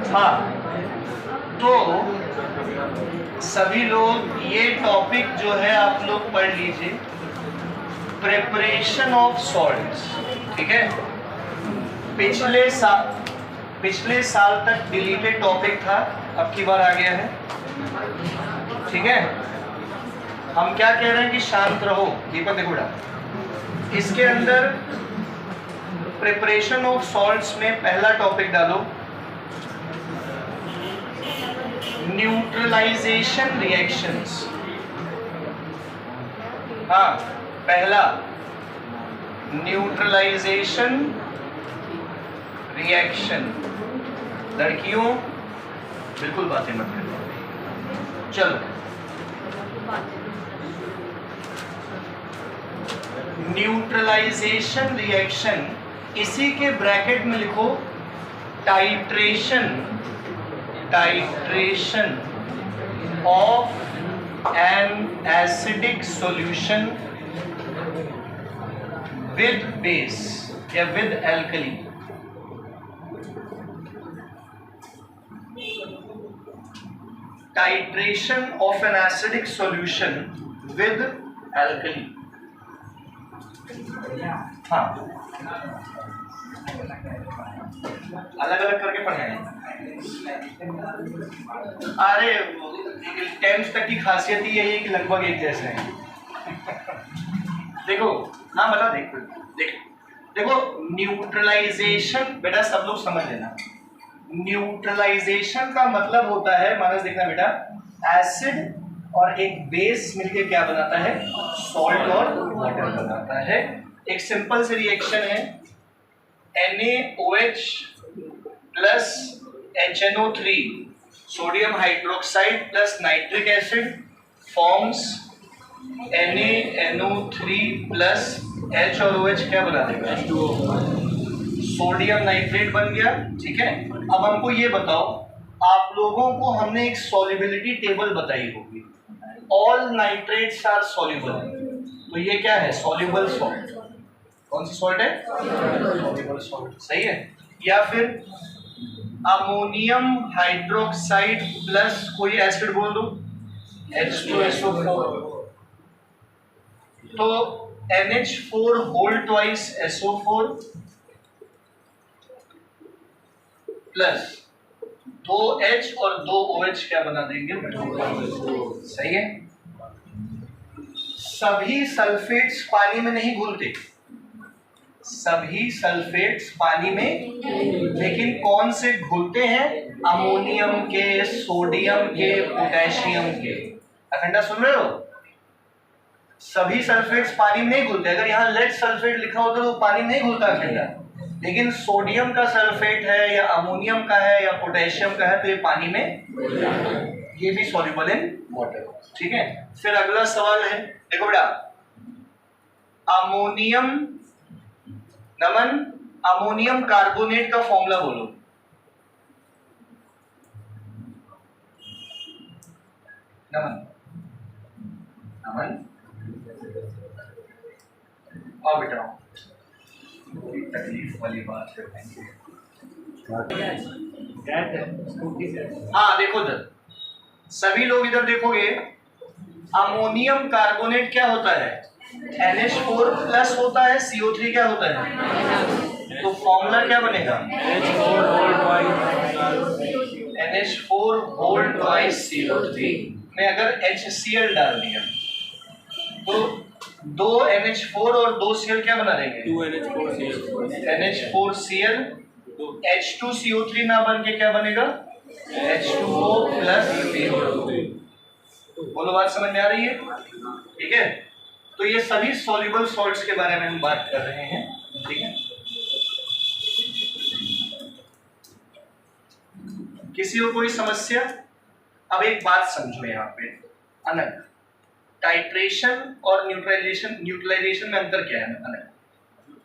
हाँ, तो सभी लोग ये टॉपिक जो है आप लोग पढ़ लीजिए, प्रिपरेशन ऑफ सॉल्ट्स। ठीक है, पिछले साल तक डिलीटेड टॉपिक था, अब की बार आ गया है। ठीक है, हम क्या कह रहे हैं कि शांत रहो। दीपक देखो बेटा, इसके अंदर प्रिपरेशन ऑफ सॉल्ट्स में पहला टॉपिक डालो न्यूट्रलाइजेशन रिएक्शंस। हाँ, पहला न्यूट्रलाइजेशन रिएक्शन। लड़कियों बिल्कुल बातें मत करो, चलो। न्यूट्रलाइजेशन रिएक्शन, इसी के ब्रैकेट में लिखो titration of an acidic solution with base या with alkali. Titration of an acidic solution with alkali. हाँ, अलग अलग करके पढ़ाएं। अरे 10th तक की खासियत ही यही है कि लगभग एक जैसे हैं। देखो, हाँ बता, देखो न्यूट्रलाइजेशन बेटा सब लोग समझ लेना। न्यूट्रलाइजेशन का मतलब होता है, मानस देखना बेटा, एसिड और एक बेस मिलके क्या बनाता है, सॉल्ट और वाटर बनाता है। एक सिंपल सी रिएक्शन है, NaOH plus HNO3 sodium hydroxide plus nitric acid forms NaNO3 plus H और OH क्या बना देगा, सोडियम नाइट्रेट बन गया। ठीक है, अब हमको ये बताओ, आप लोगों को हमने एक सॉल्युबिलिटी टेबल बताई होगी, ऑल नाइट्रेट्स आर सॉल्युबल, तो ये क्या है, सॉल्युबल सॉल्ट। कौन सी सॉल्ट है, सॉल्युबल सॉल्ट, सही है। या फिर अमोनियम हाइड्रोक्साइड प्लस कोई एसिड बोल दो, H2SO4, तो NH4 whole twice SO4 plus 2H और 2OH क्या बना देंगे, सही है। सभी सल्फेट्स पानी में नहीं घुलते, सभी सल्फेट्स पानी में, लेकिन कौन से घुलते हैं, अमोनियम के, सोडियम के, पोटेशियम के। अखंडा सुन रहे हो, सभी सल्फेट्स पानी में नहीं घुलते। अगर यहाँ लेड सल्फेट लिखा होता तो पानी में नहीं घुलता अखंडा, लेकिन सोडियम का सल्फेट है या अमोनियम का है या पोटेशियम का है तो ये पानी में, ये भी सॉल्युबल इन वाटर। ठीक है, फिर अगला सवाल है, देखो बेटा, अमोनियम, नमन, अमोनियम कार्बोनेट का फॉर्मूला बोलो। नमन, आओ बेटा, तकलीफ वाली बात है। हाँ देखो इधर, सभी लोग इधर देखोगे, अमोनियम कार्बोनेट क्या होता है, NH4 प्लस होता है, CO3 क्या होता है, तो फॉर्मूला क्या बनेगा, NH4 होल ट्वाइस CO3 में अगर HCl डाल दिया तो 2 NH4 और 2 Cl क्या बना देंगे, 2NH4Cl, तो H2CO3 ना बन के क्या बनेगा, H2O प्लस CO2। बोलो बात समझ में आ रही है, ठीक है। तो ये सभी सॉल्युबल सॉल्ट्स के बारे में हम बात कर रहे हैं, ठीक है। किसी को कोई समस्या? अब एक बात समझो यहाँ पे, अनक, टाइट्रेशन और न्यूट्रलाइजेशन में अंतर क्या है? अनक,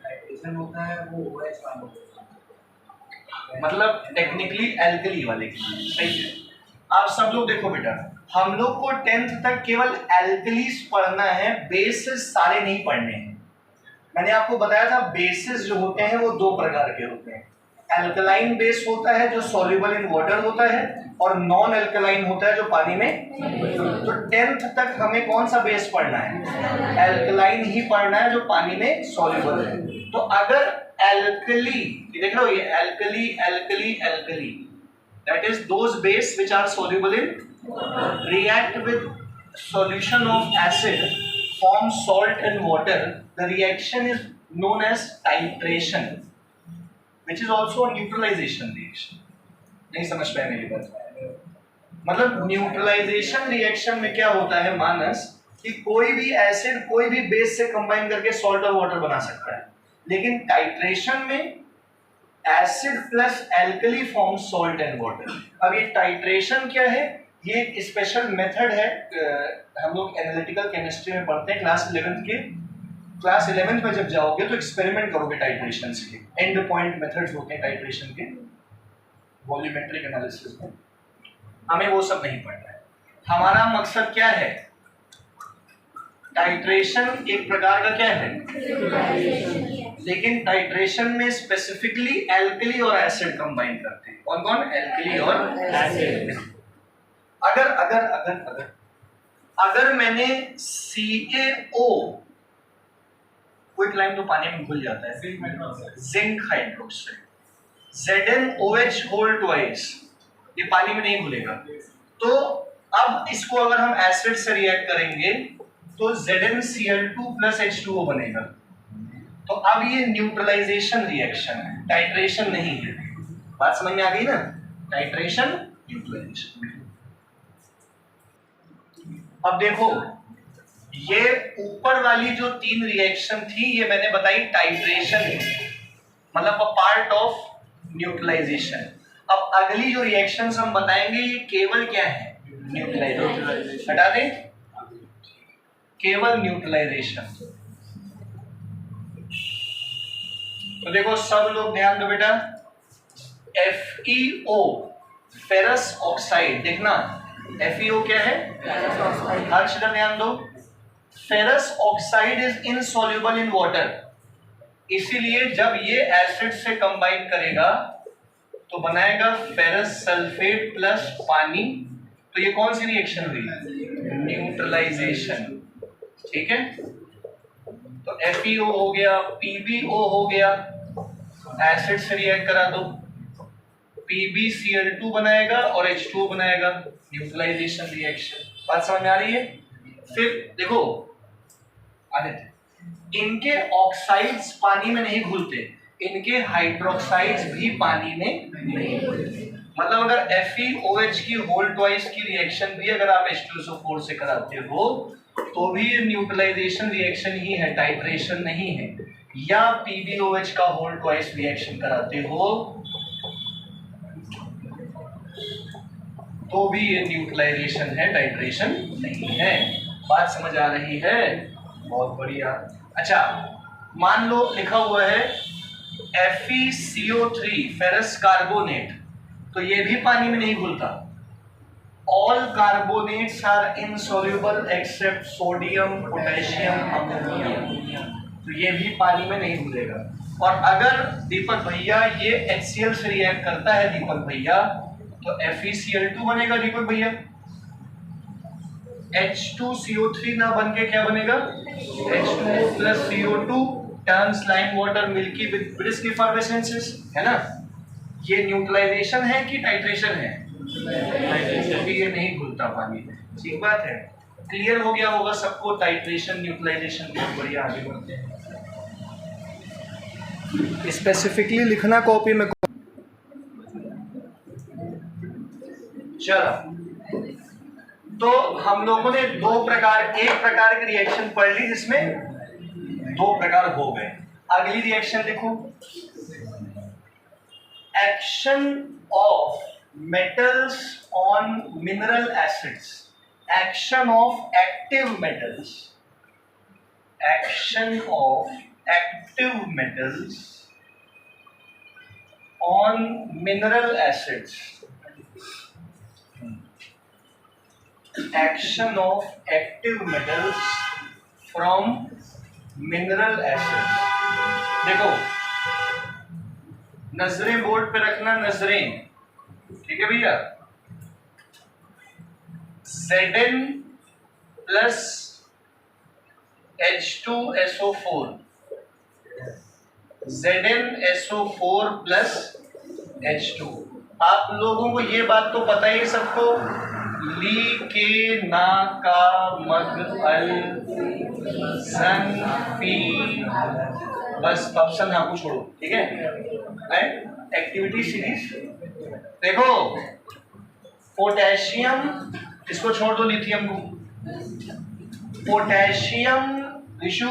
टाइट्रेशन होता है वो OH का होता है, मतलब टेक्निकली एल्कली वाले की, सही है। आप सब लोग देखो बेटा, हम लोग को 10th तक केवल एल्कलीज पढ़ना है, बेसिस सारे नहीं पढ़ने हैं। मैंने आपको बताया था बेसिस जो होते हैं वो 2 प्रकार के होते हैं, अल्कलाइन बेस होता है जो सॉल्युबल इन वाटर होता है, और नॉन अल्कलाइन होता है जो पानी में। तो 10th तक हमें कौन सा बेस पढ़ना है? अल्कलाइन ही पढ़ना है जो पानी में सॉल्युबल है। तो अगर अल्कली, देख लो ये alkali alkali alkali, that is those base which are soluble in, react with solution of acid, form salt and water. The reaction is known as titration, which is also a neutralization reaction. नहीं समझ पाए मेरी बात? मतलब neutralisation reaction में क्या होता है मानस, कि कोई भी एसिड कोई भी बेस से कंबाइन करके सॉल्ट और वाटर बना सकता है, लेकिन टाइट्रेशन में acid plus alkali form salt and water. अब ये टाइट्रेशन क्या है? ये एक स्पेशल मेथड है, हम लोग एनालिटिकल केमिस्ट्री में पढ़ते हैं क्लास 11th के। क्लास 11th में जब जाओगे तो एक्सपेरिमेंट करोगे टाइट्रेशन के, एंड पॉइंट मेथड्स होते हैं टाइट्रेशन के वॉल्यूमेट्रिक एनालिसिस में। हमें वो सब नहीं पढ़ना है, हमारा मकसद क्या है? टाइट्रेशन एक प्रकार का क्या है? लेकिन टाइट्रेशन में स्पेसिफिकली एल्कली और एसिड कंबाइन करते हैं। कौन कौन? एल्कली और एसिड। अगर अगर अगर अगर अगर मैंने CaO, कोई लाइन तो पानी में घुल जाता है, zinc hydroxide, ZnOH whole twice, ये पानी में नहीं घुलेगा। तो अब इसको अगर हम एसिड से रिएक्ट करेंगे तो ZnCl2 प्लस H2O बनेगा। तो अब ये न्यूट्रलाइजेशन रिएक्शन है, टाइट्रेशन नहीं है। बात समझ में आ गई ना? Titration neutralisation. अब देखो, ये ऊपर वाली जो 3 रिएक्शन थी ये मैंने बताई टाइट्रेशन है, मतलब अ पार्ट ऑफ न्यूट्रलाइजेशन। अब अगली जो रिएक्शंस हम बताएंगे ये केवल क्या है? न्यूट्रलाइजेशन। हटा दें, केवल न्यूट्रलाइजेशन। तो देखो सब लोग ध्यान दो बेटा, FeO फेरस ऑक्साइड, देखना FeO क्या है? हर्ष ध्यान दो, ferrous oxide is insoluble in water, इसीलिए जब ये एसिड से कंबाइन करेगा तो बनाएगा फेरस सल्फेट प्लस पानी। तो ये कौन सी रिएक्शन हुई? न्यूट्रलाइजेशन। ठीक है, तो FeO हो गया, PbO हो गया, एसिड से रिएक्ट करा दो, PbCl2 बनाएगा और H2O बनाएगा, न्यूट्रलाइजेशन रिएक्शन। बात समझ में आ रही है? फिर देखो आदित्य, इनके ऑक्साइड्स पानी में नहीं घुलते, इनके हाइड्रोक्साइड्स भी पानी में नहीं घुलते। मतलब अगर FeOH की होल ट्वाइस की रिएक्शन भी अगर आप H2SO4 से कराते हो तो भी ये न्यूट्रलाइजेशन रिएक्शन ही है, टाइट्रेशन नहीं है। या PbOH का होल ट्वाइस रिएक्शन कराते हो तो भी ये न्यूट्रलाइजेशन है, टाइट्रेशन नहीं है। बात समझ आ रही है? बहुत बढ़िया। अच्छा, मान लो लिखा हुआ है FeCO3 फेरस कार्बोनेट, तो ये भी पानी में नहीं घुलता। All carbonates are insoluble except sodium, potassium, ammonium, तो ये भी पानी में नहीं घुलेगा। और अगर दीपक भैया ये HCl से रिएक्ट करता है दीपक भैया, तो FeCl2 बनेगा दीपक भैया, H2CO3 ना बन के क्या बनेगा? H2O plus CO2 turns lime water milky with brisk effervescences, है ना? ये न्यूट्रलाइजेशन है कि टाइट्रेशन है? क्योंकि ये नहीं घुलता पानी में। ठीक बात है, क्लियर हो गया होगा सबको टाइट्रेशन न्यूट्रलाइजेशन। बहुत बढ़िया, आगे बढ़ते हैं। स्पेसिफिकली लिखना कॉपी में। चलो, तो हम लोगों ने एक प्रकार की रिएक्शन पढ़ ली जिसमें 2 प्रकार हो गए। अगली रिएक्शन देखो, action of metals on mineral acids, action of active metals, action of active metals on mineral acids, action of active metals from mineral acids। देखो नजरें बोर्ड पे रखना, नजरें, ठीक है भैया। Zn plus H2SO4, ZnSO4 plus H2। आप लोगों को ये बात तो पता ही सबको, ली के ना का मग अल सन पी, बस ऑप्शन आपको छोड़ो, ठीक है। एक्टिविटी सीरीज देखो, पोटेशियम, इसको छोड़ दो, लिथियम को। पोटेशियम, विशु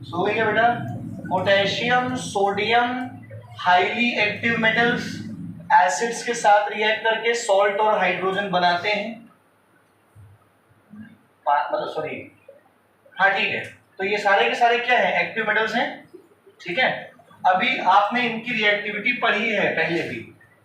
सो गई क्या बेटा? Potassium, sodium highly active metals acids के साथ रिएक्ट करके सॉल्ट और हाइड्रोजन बनाते हैं, मतलब सॉरी, हाँ ठीक है। तो ये सारे के सारे क्या है? एक्टिव मेटल्स हैं, ठीक है। अभी आपने इनकी रिएक्टिविटी पढ़ी है पहले भी,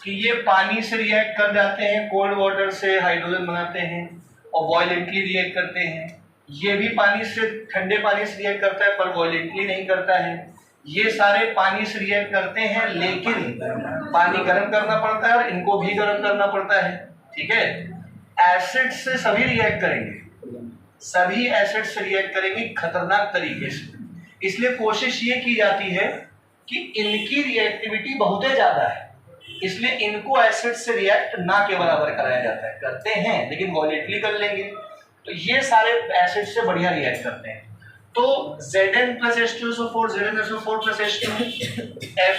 कि ये पानी से रिएक्ट कर जाते हैं, कोल्ड वाटर से हाइड्रोजन बनाते हैं और वॉयलेंटली रिएक्ट करते हैं। ये भी पानी से, ठंडे पानी से रिएक्ट करता है पर वॉयलेंटली नहीं करता है। ये सारे पानी से रिएक्ट करते हैं, लेकिन पानी गर्म करना पड़ता है और इनको भी गर्म करना पड़ता है, ठीक है। एसिड से सभी रिएक्ट करेंगे, सभी एसिड से रिएक्ट करेंगे खतरनाक तरीके से। इसलिए कोशिश ये की जाती है कि इनकी रिएक्टिविटी बहुत ज्यादा है, इसलिए इनको एसिड से रिएक्ट ना के बराबर कराया जाता है। करते हैं लेकिन वॉलेंटली कर लेंगे, तो ये सारे एसिड से बढ़िया रिएक्ट करते हैं। तो Zn plus H2SO4, ZnSO4 plus H2,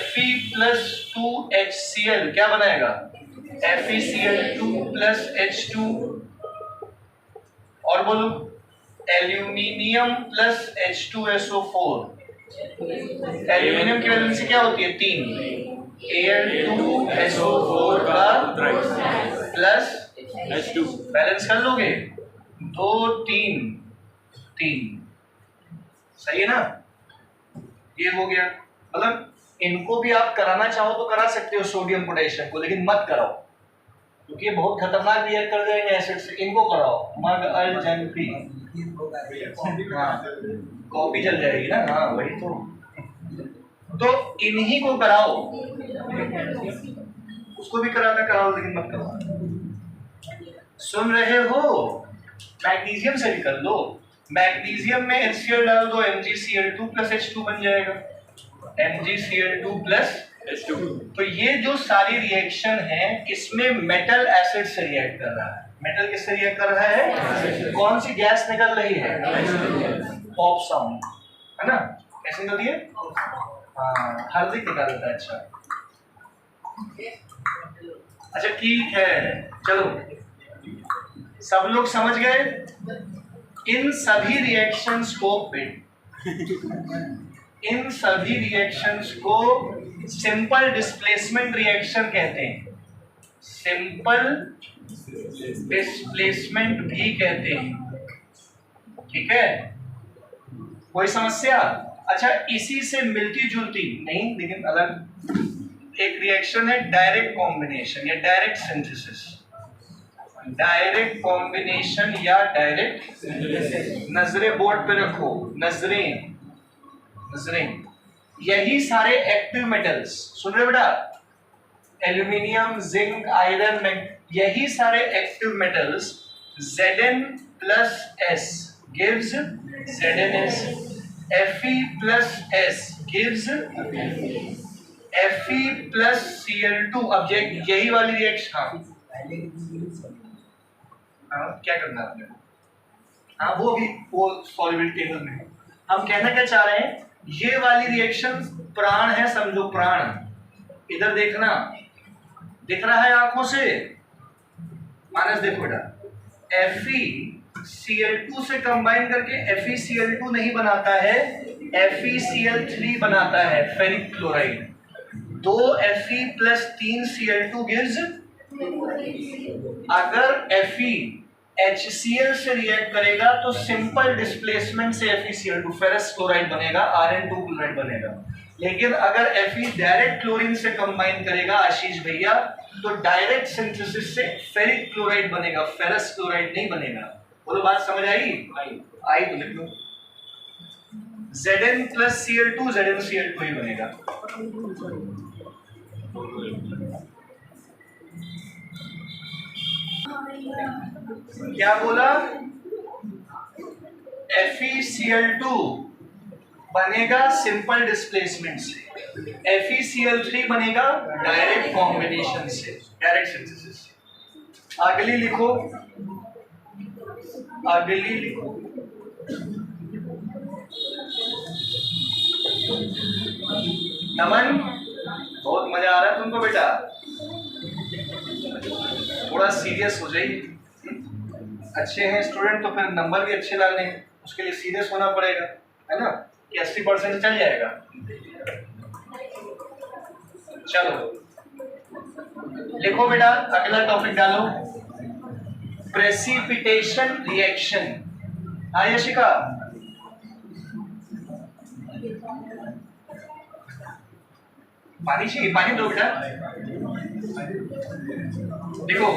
Fe plus 2HCl क्या बनाएगा? FeCl2 plus H2। और बोलो, एल्यूमिनियम प्लस H2SO4। एल्यूमिनियम की वैलेंसी क्या होती है? 3। Al2SO4 का प्लस H2, बैलेंस कर लोगे? 2 3 3, सही है ना? ये हो गया। मतलब इनको भी आप कराना चाहो तो करा सकते हो, सोडियम पोटेशियम को, लेकिन मत कराओ क्योंकि ये बहुत खतरनाक रिएक्ट कर जाएंगे एसिड से। इनको कराओ, मग अल जन पी, कॉपी चल जाएगी ना। हाँ वही तो इन्हीं को कराओ, उसको भी कराना कराओ लेकिन मत कराओ। सुन रहे हो? मैग्नीशियम से भी कर लो, मैग्नीशियम में HCl डाल दो, MgCl2 प्लस H2 बन जाएगा, MgCl2 प्लस H2। तो ये जो सारी रिएक्शन है, इसमें मेटल एसिड से रिएक्ट कर रहा है। मेटल किससे रिएक्ट कर रहा है? कौन सी गैस निकल रही है? पॉप साउंड, है ना? कैसे निकलती है? हाँ, हार्दिक निकाल देता है। अच्छा ठीक है, चलो सब लोग समझ गए। इन सभी रिएक्शंस को इन सभी रिएक्शंस को सिंपल डिस्प्लेसमेंट रिएक्शन कहते हैं, सिंपल डिस्प्लेसमेंट भी कहते हैं, ठीक है। कोई समस्या? अच्छा, इसी से मिलती जुलती नहीं लेकिन अलग एक रिएक्शन है डायरेक्ट कॉम्बिनेशन या डायरेक्ट सिंथेसिस। डायरेक्ट कॉम्बिनेशन या डायरेक्ट, नजरें बोर्ड पे रखो, नजरें नजरें, यही सारे एक्टिव मेटल्स, सुन रहे बेटा? एल्यूमिनियम, जिंक, आयरन, यही सारे active metals Zn plus S gives ZnS, Fe plus S gives Fe plus Cl2। अब यही वाली रिएक्शन, हाँ क्या करना है आपने? हाँ वो भी वो सॉल्युबल टेबल में है। हम कहना क्या चाह रहे हैं, ये वाली रिएक्शन प्राण है, समझो प्राण। इधर देखना, दिख रहा है आंखों से? मानस देखो बेटा, FeCl2 से कंबाइन करके FeCl2 नहीं बनाता है, FeCl3 बनाता है, ferric chloride. 2 Fe plus 3 Cl2 gives, अगर Fe HCl से रिएक्ट करेगा तो सिंपल डिस्प्लेसमेंट से FeCl2 फेरस क्लोराइड बनेगा, Rn2 क्लोराइड बनेगा। लेकिन अगर Fe डायरेक्ट क्लोरीन से कंबाइन करेगा आशीष भैया, तो डायरेक्ट सिंथेसिस से फेरिक क्लोराइड बनेगा, फेरस क्लोराइड नहीं बनेगा। बोलो बात समझ आई? आई तो लिख लो, Zn प्लस Cl2 ZnCl2 ही बनेगा। क्या बोला? FeCl2 बनेगा सिंपल डिस्प्लेसमेंट से, FeCl3 बनेगा डायरेक्ट कॉम्बिनेशन से, डायरेक्ट सिंथेसिस से। अगली लिखो, अगली लिखो। नमन, बहुत मजा आ रहा है तुमको बेटा, थोड़ा सीरियस हो जाइए। अच्छे हैं स्टूडेंट तो फिर नंबर भी अच्छे लाने हैं, उसके लिए सीरियस होना पड़ेगा, है ना, कि 80% चल जाएगा। चलो लिखो बेटा, अगला टॉपिक डालो, प्रेसिपिटेशन रिएक्शन। हाँ यशिका, पानी चाहिए? पानी दो बेटा। देखो,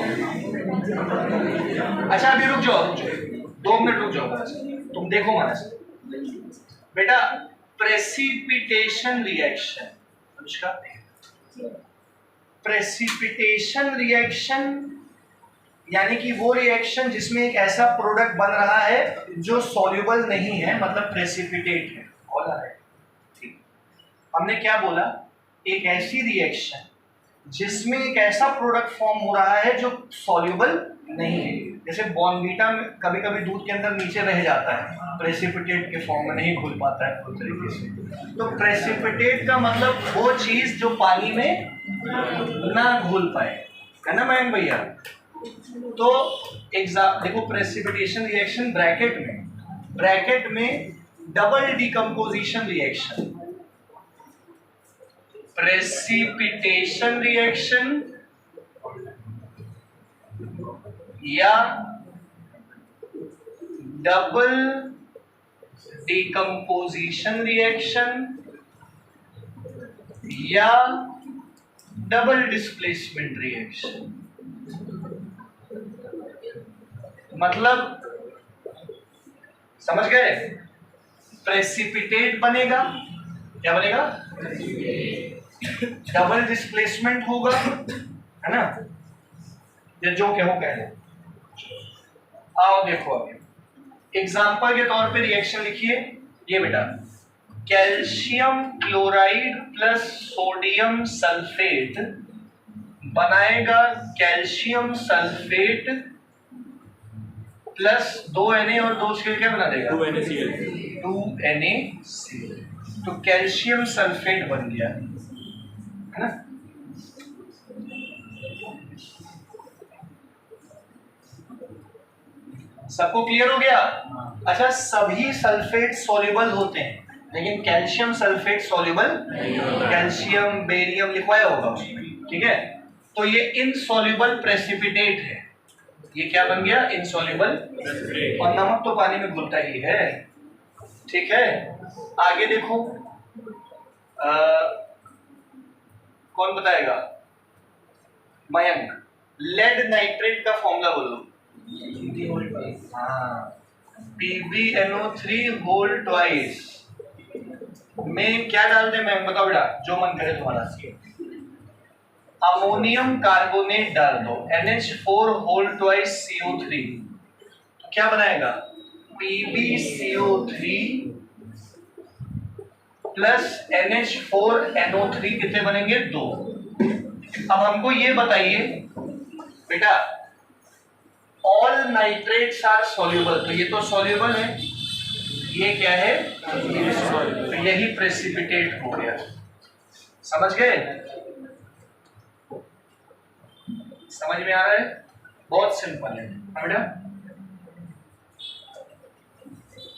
अच्छा अभी रुक जाओ, 2 मिनट रुक जाओ, तुम देखो मानस बेटा, precipitation reaction. Anushka, precipitation reaction यानी कि वो रिएक्शन जिसमें एक ऐसा प्रोडक्ट बन रहा है जो सॉल्युबल नहीं है, मतलब प्रेसिपिटेट है। बोला है, ठीक। हमने क्या बोला? एक ऐसी रिएक्शन जिसमें एक ऐसा प्रोडक्ट फॉर्म हो रहा है जो सॉल्युबल नहीं है। जैसे बॉर्नवीटा में कभी कभी दूध के अंदर नीचे रह जाता है, प्रेसिपिटेट के फॉर्म में नहीं घुल पाता है पूरी तरीके से। तो प्रेसिपिटेट का मतलब वो चीज जो पानी में ना घुल पाए, है ना मयंक भैया? तो देखो, प्रेसिपिटेशन रिएक्शन ब्रैकेट में double decomposition reaction, precipitation reaction या डबल डिकम्पोजिशन रिएक्शन या डबल डिस्प्लेसमेंट रिएक्शन। मतलब समझ गए? प्रेसिपिटेट बनेगा, क्या बनेगा? डबल डिस्प्लेसमेंट होगा, है ना? ये जो कहो कह लो। आओ देखो, अभी एग्जांपल के तौर पे रिएक्शन लिखिए। ये बेटा, calcium chloride plus sodium sulphate बनाएगा कैल्शियम सल्फेट प्लस 2Na और 2Cl क्या बना देगा? 2NaCl। 2NaCl, तो कैल्शियम सल्फेट बन गया, है ना? सबको क्लियर हो गया? अच्छा, सभी सल्फेट सॉल्युबल होते हैं लेकिन कैल्शियम सल्फेट सॉल्युबल नहीं होता। कैल्शियम बेरियम लिखवाया होगा उसमें, ठीक है? तो ये इनसॉल्युबल प्रेसिपिटेट है। ये क्या बन गया? Insoluble precipitate. और नमक तो पानी में घुलता ही है, ठीक है? आगे देखो, कौन बताएगा? मयंक, लेड नाइट्रेट का फॉर्मूला बोलो। हाँ, PbNO3 होल ट्वाइस में क्या डालते हैं मैम? बताओ बेटा, जो मन करे तुम्हारा। अमोनियम कार्बोनेट डाल दो, NH4 होल ट्वाइस CO3, तो क्या बनाएगा? PbCO3 प्लस NH4NO3 कितने बनेंगे? 2। अब हमको ये बताइए बेटा, ऑल नाइट्रेट्स आर सॉल्युबल, तो ये तो सॉल्युबल है, ये क्या है? तो यही प्रेसिपिटेट हो गया। समझ गए? समझ में आ रहा है? बहुत सिंपल है बेटा।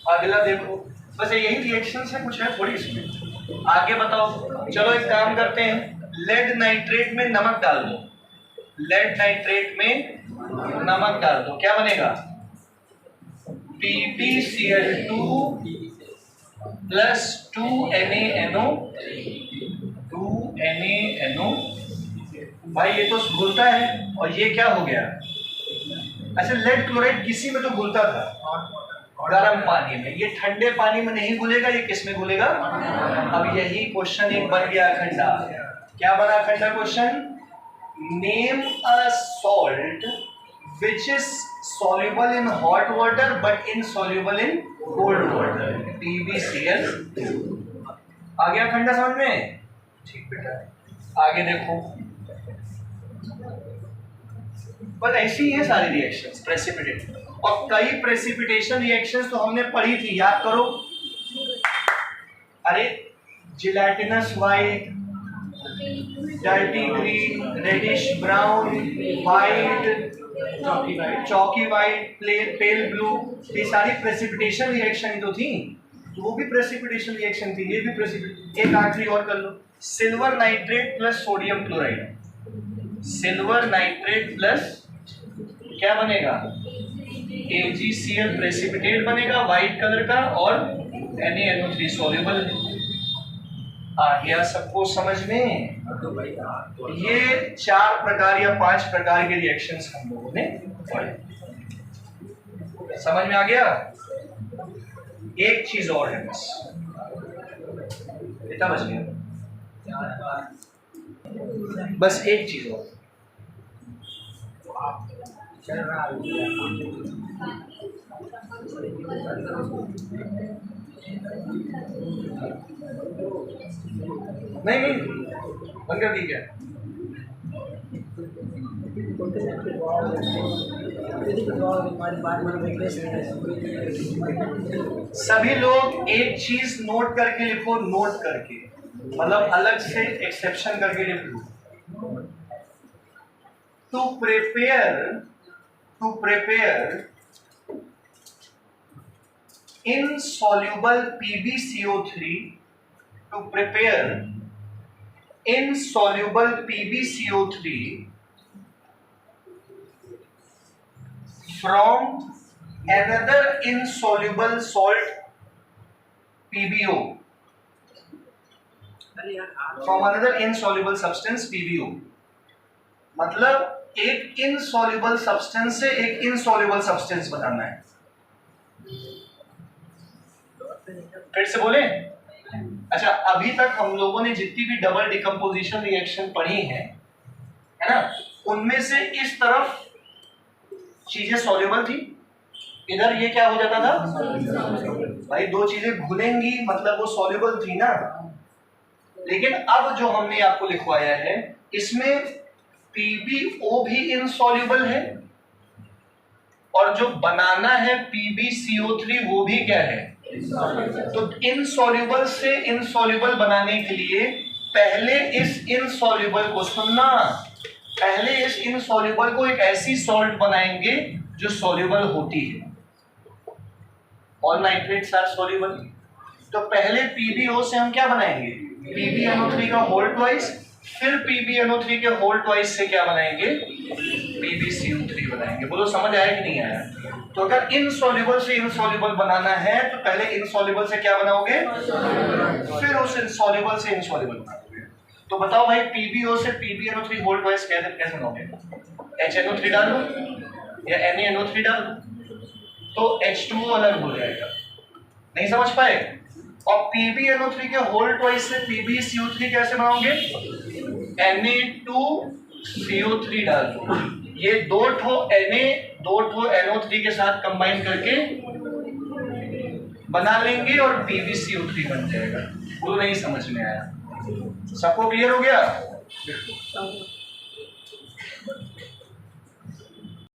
अगला देखो, बस यही रिएक्शन है, कुछ है थोड़ी इसमें। आगे बताओ। चलो एक काम करते हैं, लेड नाइट्रेट में नमक डाल दो, लेड नाइट्रेट में नमक डाल दो, क्या बनेगा? PbCl2 plus 2NaNO। भाई ये तो घुलता है, और ये क्या हो गया? अच्छा, लेड क्लोराइड किसी में तो घुलता था, गर्म पानी में। ये ठंडे पानी में नहीं घुलेगा, ये किस में घुलेगा? अब यही क्वेश्चन एक बन गया खंडा, क्या बना खंडा question? Name a salt which is soluble in hot water but insoluble in cold water, PbCl। आ गया खंडा समझ में? ठीक बेटा, आगे देखो। बस ऐसी ही है सारी रिएक्शंस प्रेसिपिटेट, और कई प्रेसिपिटेशन रिएक्शंस तो हमने पढ़ी थी, याद करो। अरे gelatinous white, dirty green, reddish brown, white, chalky white, pale blue, ये सारी प्रेसिपिटेशन रिएक्शन ही तो थी। तो वो भी प्रेसिपिटेशन रिएक्शन थी, ये भी प्रेसिपिटेशन। एक आखिरी और कर लो, silver nitrate plus sodium chloride. Silver nitrate plus क्या बनेगा? AgCl प्रेसिपिटेट बनेगा व्हाइट कलर का, और NaNO3 सॉल्युबल। आ गया सबको समझ में? ये 4 प्रकार या 5 प्रकार के रिएक्शंस हम लोगों ने पढ़े, समझ में आ गया? एक चीज और है बस, इतना बच गया, बस एक चीज और। नहीं बंद कर दी क्या? सभी लोग एक चीज नोट करके लिखो, नोट करके मतलब अलग से एक्सेप्शन करके लिख लो। To prepare insoluble PbCO3, to prepare insoluble PbCO3 from another insoluble salt PbO, from another insoluble substance PbO। मतलब एक insoluble substance से एक insoluble substance बनाना है। फिर से बोले? अच्छा, अभी तक हम लोगों ने जितनी भी डबल डिकम्पोजिशन रिएक्शन पढ़ी हैं, है ना, उनमें से इस तरफ चीजें सॉल्युबल थी, इधर ये क्या हो जाता था भाई, 2 चीजें घुलेंगी मतलब वो सॉल्युबल थी ना। लेकिन अब जो हमने आपको लिखवाया है इसमें PbO भी इनसॉल्युबल है, और जो बनाना है PbCO3 वो भी क्या है? तो इनसॉल्युबल से इनसॉल्युबल बनाने के लिए पहले इस इनसॉल्युबल को सुनना, पहले इस इनसॉल्युबल को एक ऐसी सॉल्ट बनाएंगे जो सॉल्युबल होती है। All nitrates are soluble. तो पहले PbO से हम क्या बनाएंगे? PbNO3 का होल ट्वाइस, फिर PbNO3 के होल ट्वाइस से क्या बनाएंगे? PbCO3 बनाएंगे। बोलो समझ आया कि नहीं आया? तो अगर इनसॉल्युबल से इनसॉल्युबल बनाना है तो पहले इनसॉल्युबल से क्या बनाओगे, फिर उस इनसॉल्युबल से इनसॉल्युबल बनाओगे। तो बताओ भाई, PbO से PbNO3 होल ट्वाइस कैसे बनाओगे? HNO3 डाल दो या NaNO3 डाल दो, तो H2O अलग हो जाएगा। नहीं समझ पाए? और PbNO3 के होल ट्वाइस से PbCO3 कैसे बनाओगे? Na2CO3 डाल दो, ये 2 ठो Na 2 ठो NO3 के साथ कंबाइन करके बना लेंगे और PbCO3 बन जाएगा। वो नहीं समझ में आया? सबको क्लियर हो गया?